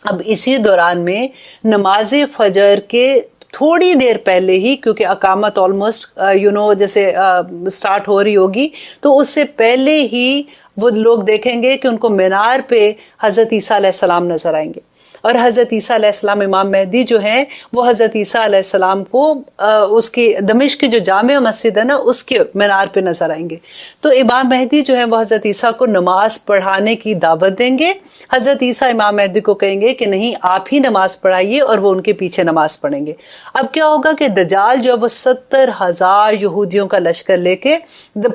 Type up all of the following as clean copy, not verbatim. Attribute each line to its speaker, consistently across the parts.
Speaker 1: اب اسی دوران میں نماز فجر کے تھوڑی دیر پہلے ہی، کیونکہ اقامت آلموسٹ جیسے سٹارٹ ہو رہی ہوگی، تو اس سے پہلے ہی وہ لوگ دیکھیں گے کہ ان کو مینار پہ حضرت عیسیٰ علیہ السلام نظر آئیں گے، اور حضرت عیسیٰ علیہ السلام امام مہدی جو ہیں وہ حضرت عیسیٰ علیہ السلام کو اس کی دمشق کی جو جامع مسجد ہے نا اس کے مینار پہ نظر آئیں گے۔ تو امام مہدی جو ہیں وہ حضرت عیسیٰ کو نماز پڑھانے کی دعوت دیں گے۔ حضرت عیسیٰ امام مہدی کو کہیں گے کہ نہیں، آپ ہی نماز پڑھائیے، اور وہ ان کے پیچھے نماز پڑھیں گے۔ اب کیا ہوگا کہ دجال جو ہے وہ 70,000 یہودیوں کا لشکر لے کے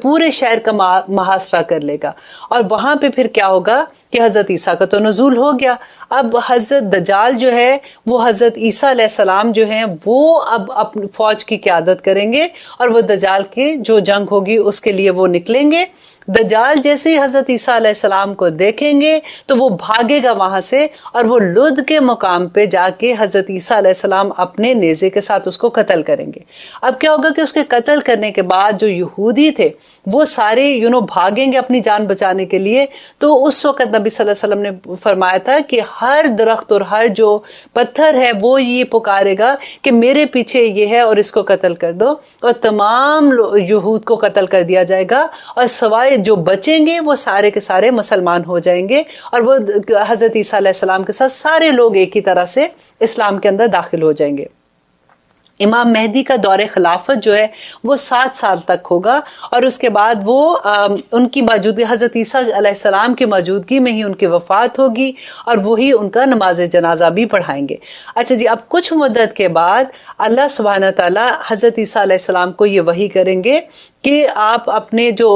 Speaker 1: پورے شہر کا محاصرہ کر لے گا، اور وہاں پہ پھر کیا ہوگا کہ حضرت عیسیٰ کا تو نزول ہو گیا، اب حضرت دجال جو ہے وہ حضرت عیسیٰ علیہ السلام جو ہیں وہ اب اپنی فوج کی قیادت کریں گے، اور وہ دجال کی جو جنگ ہوگی اس کے لیے وہ نکلیں گے۔ دجال جیسے ہی حضرت عیسیٰ علیہ السلام کو دیکھیں گے تو وہ بھاگے گا وہاں سے، اور وہ لد کے مقام پہ جا کے حضرت عیسیٰ علیہ السلام اپنے نیزے کے ساتھ اس کو قتل کریں گے۔ اب کیا ہوگا کہ اس کے قتل کرنے کے بعد جو یہودی تھے وہ سارے بھاگیں گے اپنی جان بچانے کے لیے۔ تو اس وقت نبی صلی اللہ علیہ وسلم نے فرمایا تھا کہ ہر درخت اور ہر جو پتھر ہے وہ یہ پکارے گا کہ میرے پیچھے یہ ہے اور اس کو قتل کر دو، اور تمام یہود کو قتل کر دیا جائے گا، اور سوائے جو بچیں گے وہ سارے کے سارے مسلمان ہو جائیں گے، اور وہ حضرت عیسیٰ علیہ السلام کے ساتھ سارے لوگ ایک ہی طرح سے اسلام کے اندر داخل ہو جائیں گے۔ امام مہدی کا دور خلافت جو ہے وہ 7 سال تک ہوگا، اور اس کے بعد وہ ان کی موجودگی، حضرت عیسیٰ علیہ السلام کی موجودگی میں ہی ان کی وفات ہوگی، اور وہی ان کا نماز جنازہ بھی پڑھائیں گے۔ اچھا جی، اب کچھ مدت کے بعد اللہ سبحانہ تعالیٰ حضرت عیسیٰ علیہ السلام کو یہ وحی کریں گے کہ آپ اپنے جو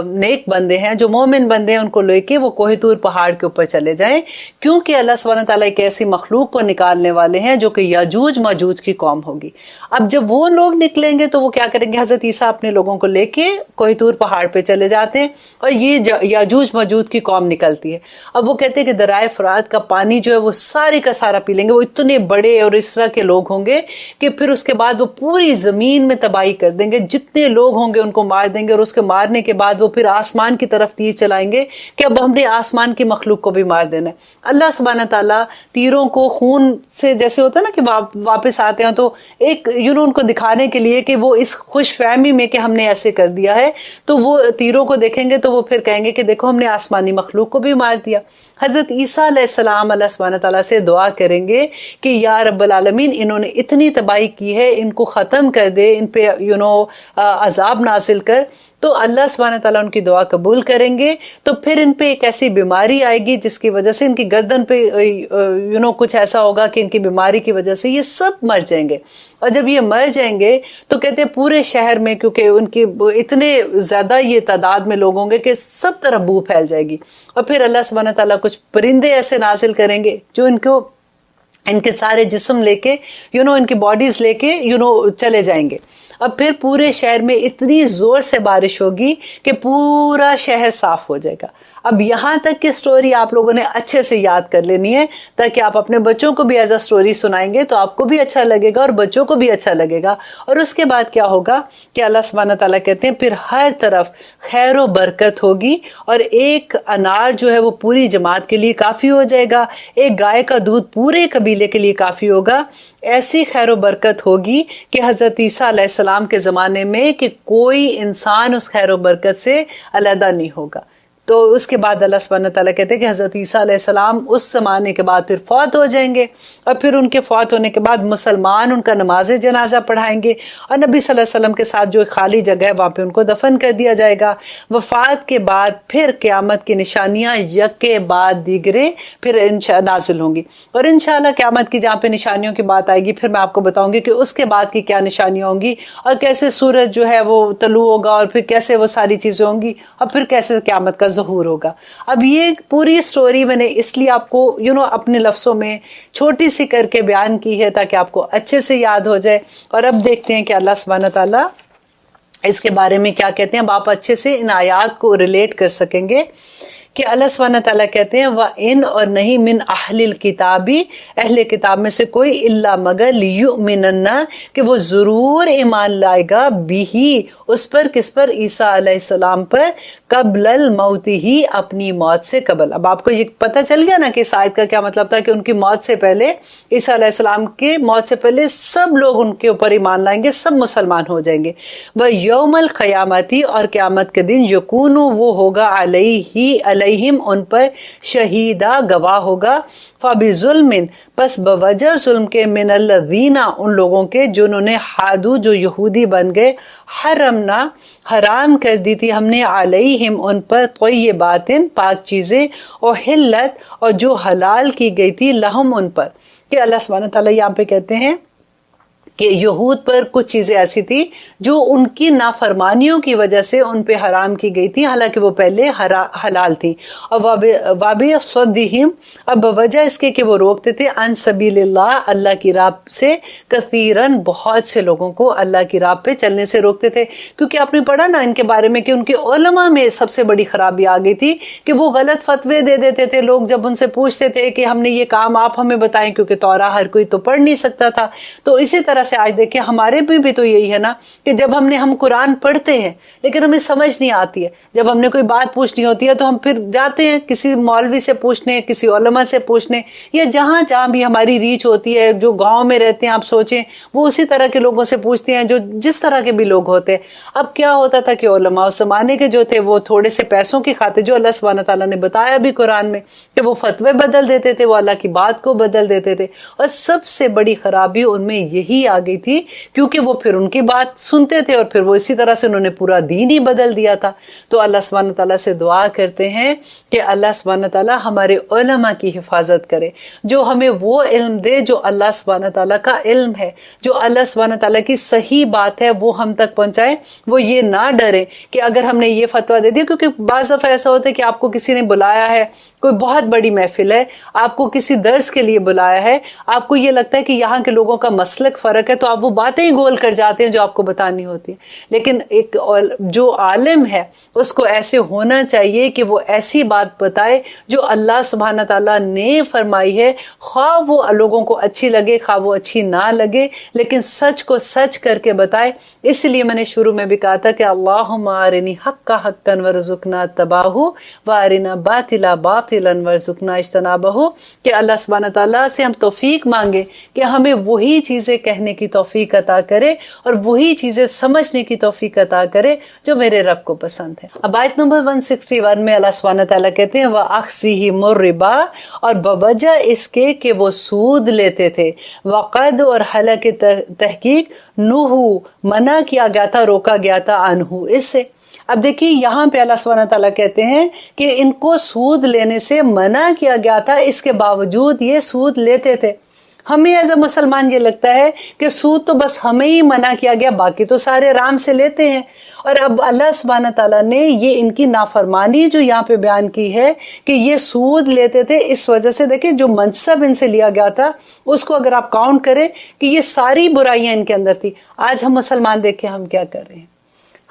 Speaker 1: نیک بندے ہیں، جو مومن بندے ہیں، ان کو لے کے وہ کوہ طور پہاڑ کے اوپر چلے جائیں، کیونکہ اللہ سبحانہ تعالیٰ ایک ایسی مخلوق کو نکالنے والے ہیں جو کہ یاجوج ماجوج کی قوم ہوگی۔ اب جب وہ لوگ نکلیں گے تو وہ کیا کریں گے، حضرت عیسیٰ اپنے لوگوں کو لے کے کوہ طور پہاڑ پہ چلے جاتے ہیں، اور یہ یاجوج ماجوج کی قوم نکلتی ہے۔ اب وہ کہتے ہیں کہ درائے فرات کا پانی جو ہے وہ سارے کا سارا پی لیں گے، وہ اتنے بڑے اور اس طرح کے لوگ ہوں گے کہ پھر اس کے بعد وہ پوری زمین میں تباہی کر دیں گے، جتنے لوگ ہوں گے ان کو مار دیں گے، اور اس کے مارنے کے بعد وہ پھر آسمان کی طرف تیر چلائیں گے کہ اب ہم نے آسمان کی مخلوق کو بھی مار دینا ہے۔ اللہ سبحانہ تعالیٰ تیروں کو خون سے جیسے ہوتا ہے نا کہ واپس آتے ہیں، تو ایک ان کو دکھانے کے لیے کہ وہ اس خوش فہمی میں کہ ہم نے ایسے کر دیا ہے، تو وہ تیروں کو دیکھیں گے تو وہ پھر کہیں گے کہ دیکھو ہم نے آسمانی مخلوق کو بھی مار دیا۔ حضرت عیسیٰ علیہ السلام اللہ سبحانہ تعالیٰ سے دعا کریں گے کہ یا رب العالمین، انہوں نے اتنی تباہی کی ہے، ان کو ختم کر دے، ان پہ عذاب نازل کر۔ تو اللہ سبحانہ تعالیٰ ان کی دعا قبول کریں گے، تو پھر ان پہ ایک ایسی بیماری آئے گی جس کی وجہ سے ان کی گردن پہ کچھ ایسا ہوگا کہ ان کی بیماری کی وجہ سے یہ سب مر جائیں گے، اور جب یہ مر جائیں گے تو کہتے ہیں پورے شہر میں، کیونکہ ان کی اتنے زیادہ یہ تعداد میں لوگ ہوں گے کہ سب طرف بو پھیل جائے گی، اور پھر اللہ سبحانہ تعالیٰ کچھ پرندے ایسے نازل کریں گے جو ان کے سارے جسم لے کے ان کی باڈیز لے کے چلے جائیں گے۔ اب پھر پورے شہر میں اتنی زور سے بارش ہوگی کہ پورا شہر صاف ہو جائے گا۔ اب یہاں تک کی سٹوری آپ لوگوں نے اچھے سے یاد کر لینی ہے، تاکہ آپ اپنے بچوں کو بھی ایز اے سٹوری سنائیں گے تو آپ کو بھی اچھا لگے گا اور بچوں کو بھی اچھا لگے گا۔ اور اس کے بعد کیا ہوگا کہ اللہ سبحانہ تعالیٰ کہتے ہیں پھر ہر طرف خیر و برکت ہوگی، اور ایک انار جو ہے وہ پوری جماعت کے لیے کافی ہو جائے گا، ایک گائے کا دودھ پورے قبیلے کے لیے کافی ہوگا۔ ایسی خیر و برکت ہوگی کہ حضرت عیسیٰ علیہ السلام کے زمانے میں کہ کوئی انسان اس خیر و برکت سے علیحدہ نہیں ہوگا۔ تو اس کے بعد اللہ سبحانہ تعالیٰ کہتے ہیں کہ حضرت عیسیٰ علیہ السلام اس زمانے کے بعد پھر فوت ہو جائیں گے، اور پھر ان کے فوت ہونے کے بعد مسلمان ان کا نماز جنازہ پڑھائیں گے، اور نبی صلی اللہ علیہ وسلم کے ساتھ جو ایک خالی جگہ ہے وہاں پہ ان کو دفن کر دیا جائے گا۔ وفات کے بعد پھر قیامت کی نشانیاں یک کے بعد دیگرے پھر نازل ہوں گی، اور انشاءاللہ قیامت کی جہاں پہ نشانیوں کی بات آئے گی پھر میں آپ کو بتاؤں گی کہ اس کے بعد کی کیا نشانیاں ہوں گی، اور کیسے سورج جو ہے وہ طلوع ہوگا، اور پھر کیسے وہ ساری چیزیں ہوں گی، اور پھر کیسے قیامت کا ظہور ہوگا۔ اب یہ پوری سٹوری میں نے اس لیے آپ کو اپنے لفظوں میں چھوٹی سی کر کے بیان کی ہے تاکہ آپ کو اچھے سے یاد ہو جائے۔ اور اب دیکھتے ہیں کہ اللہ سبحانہ تعالیٰ اس کے بارے میں کیا کہتے ہیں۔ اب آپ اچھے سے ان آیات کو ریلیٹ کر سکیں گے کہ اللہ سبحانہ تعالیٰ کہتے ہیں وَإِن اور نہیں من اہل الکتابی اہل کتاب میں سے کوئی الا مگر لیؤمنن کہ وہ ضرور ایمان لائے گا بھی اس پر کس پر عیسیٰ علیہ السلام پر قبل الموت ہی اپنی موت سے قبل. اب آپ کو یہ پتہ چل گیا نا کہ اس آیت کا کیا مطلب تھا کہ ان کی موت سے پہلے عیسیٰ علیہ السلام کے موت سے پہلے سب لوگ ان کے اوپر ایمان لائیں گے, سب مسلمان ہو جائیں گے. وَيَوْمَ الْقِيَامَةِ اور قیامت کے دن یکون وہ ہوگا علیہم ان پر شہیدہ گواہ ہوگا. فَبِظُلْمٍ پس بوجہ ظلم کے من الذین ان لوگوں کے جنہوں نے حادو جو یہودی بن گئے حرمنا حرام کر دی تھی ہم نے علیہم ان پر طیبات پاک چیزیں اور حلت اور جو حلال کی گئی تھی لہم ان پر. کہ اللہ سبحانہ تعالیٰ یہاں پہ کہتے ہیں کہ یہود پر کچھ چیزیں ایسی تھی جو ان کی نافرمانیوں کی وجہ سے ان پہ حرام کی گئی تھی حالانکہ وہ پہلے حلال تھی. اور وابی صدہم اب بوجہ اس کے کہ وہ روکتے تھے عن سبیل اللہ اللہ کی راہ سے کثیرن بہت سے لوگوں کو اللہ کی راہ پہ چلنے سے روکتے تھے. کیونکہ آپ نے پڑھا نا ان کے بارے میں کہ ان کے علماء میں سب سے بڑی خرابی آ گئی تھی کہ وہ غلط فتوے دے دیتے تھے. لوگ جب ان سے پوچھتے تھے کہ ہم نے یہ کام آپ ہمیں بتائیں, کیونکہ توراہ ہر کوئی تو پڑھ نہیں سکتا تھا. تو اسی طرح سے آج دیکھیں ہمارے بھی تو یہی ہے نا کہ جب ہم قرآن پڑھتے ہیں لیکن ہمیں سمجھ نہیں آتی ہے, جب ہم نے کوئی بات پوچھنی ہوتی ہے تو ہم پھر جاتے ہیں کسی مولوی سے پوچھنے, کسی علماء سے پوچھنے, یا جہاں بھی ہماری ریچ ہوتی ہے, جو گاؤں میں رہتے ہیں آپ سوچیں وہ اسی طرح کے لوگوں سے پوچھتے ہیں جو جس طرح کے بھی لوگ ہوتے ہیں. اب کیا ہوتا تھا کہ علماء اس زمانے کے جو تھے وہ تھوڑے سے پیسوں کی خاطر, جو اللہ سبحانہ تعالیٰ نے بتایا بھی قرآن میں کہ وہ فتوے بدل دیتے تھے, وہ اللہ کی بات کو بدل دیتے تھے. اور سب سے بڑی خرابی ان میں یہی آ گئی تھی کیونکہ وہ پھر ان کی بات سنتے تھے اور پھر وہ اسی طرح سے انہوں نے پورا دین ہی بدل دیا تھا. تو اللہ سبحانہ تعالیٰ سے دعا کرتے ہیں کہ اللہ سبحانہ تعالیٰ ہمارے علماء کی حفاظت کرے, جو ہمیں وہ علم دے جو اللہ سبحانہ تعالیٰ کا علم ہے, جو اللہ سبحانہ تعالیٰ کی صحیح بات ہے وہ ہم تک پہنچائے. وہ یہ نہ ڈرے کہ اگر ہم نے یہ فتویٰ دے دیا, کیونکہ بعض دفعہ ایسا ہوتا ہے کہ آپ کو کسی نے بلایا ہے, کوئی بہت بڑی محفل ہے, آپ کو کسی درس کے لیے بلایا ہے, آپ کو یہ لگتا ہے کہ یہاں کے لوگوں کا مسلک فرق ہے تو آپ وہ باتیں ہی گول کر جاتے ہیں جو آپ کو بتانی ہوتی ہیں. لیکن ایک جو عالم ہے اس کو ایسے ہونا چاہیے کہ وہ ایسی بات بتائے جو اللہ سبحانہ تعالیٰ نے فرمائی ہے, خواہ وہ لوگوں کو اچھی لگے خواہ وہ اچھی نہ لگے, لیکن سچ کو سچ کر کے بتائے. اس لیے میں نے شروع میں بھی کہا تھا کہ اللہم ارنی حق حقا ورزقنا اتباعہ وارنا باطلا باطلا ورزقنا اجتنابہ, کہ اللہ سبحانہ تعالیٰ سے ہم توفیق مانگے کہ ہمیں وہی چیزیں کہنے کی توفیق عطا کرے اور وہی چیزیں سمجھنے کی توفیق عطا کرے جو میرے رب کو پسند ہے. اب آیت نمبر 161 میں اللہ سبحانہ تعالیٰ کہتے ہیں وَأَخْذِهِمُ الرِّبَا اور بوجہ اس کے کہ وہ سود لیتے تھے, وقد اور حالانکہ تحقیق نہو منع کیا گیا تھا, روکا گیا تھا عنہ اس سے. اب دیکھیے یہاں پہ اللہ سبحانہ تعالیٰ کہتے ہیں کہ ان کو سود لینے سے منع کیا گیا تھا, اس کے باوجود یہ سود لیتے تھے. ہمیں ایز اے مسلمان یہ لگتا ہے کہ سود تو بس ہمیں ہی منع کیا گیا, باقی تو سارے آرام سے لیتے ہیں. اور اب اللہ سبحانہ تعالیٰ نے یہ ان کی نافرمانی جو یہاں پہ بیان کی ہے کہ یہ سود لیتے تھے, اس وجہ سے دیکھیں جو منصب ان سے لیا گیا تھا اس کو اگر آپ کاؤنٹ کریں کہ یہ ساری برائیاں ان کے اندر تھی. آج ہم مسلمان دیکھ کے ہم کیا کر رہے ہیں,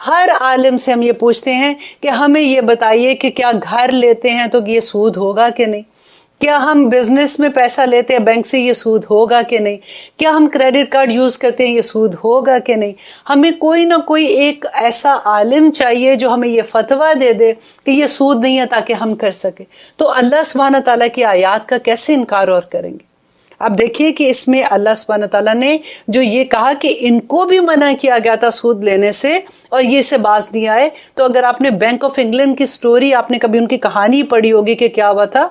Speaker 1: ہر عالم سے ہم یہ پوچھتے ہیں کہ ہمیں یہ بتائیے کہ کیا گھر لیتے ہیں تو یہ سود ہوگا کہ نہیں, کیا ہم بزنس میں پیسہ لیتے ہیں بینک سے یہ سود ہوگا کہ نہیں, کیا ہم کریڈٹ کارڈ یوز کرتے ہیں یہ سود ہوگا کہ نہیں. ہمیں کوئی نہ کوئی ایک ایسا عالم چاہیے جو ہمیں یہ فتویٰ دے دے کہ یہ سود نہیں ہے تاکہ ہم کر سکیں. تو اللہ سبحانہ تعالیٰ کی آیات کا کیسے انکار اور کریں گے. اب دیکھیے کہ اس میں اللہ سبحانہ تعالیٰ نے جو یہ کہا کہ ان کو بھی منع کیا گیا تھا سود لینے سے اور یہ سے باز نہیں آئے. تو اگر آپ نے بینک آف انگلینڈ کی سٹوری, آپ نے کبھی ان کی کہانی پڑھی ہوگی کہ کیا ہوا تھا,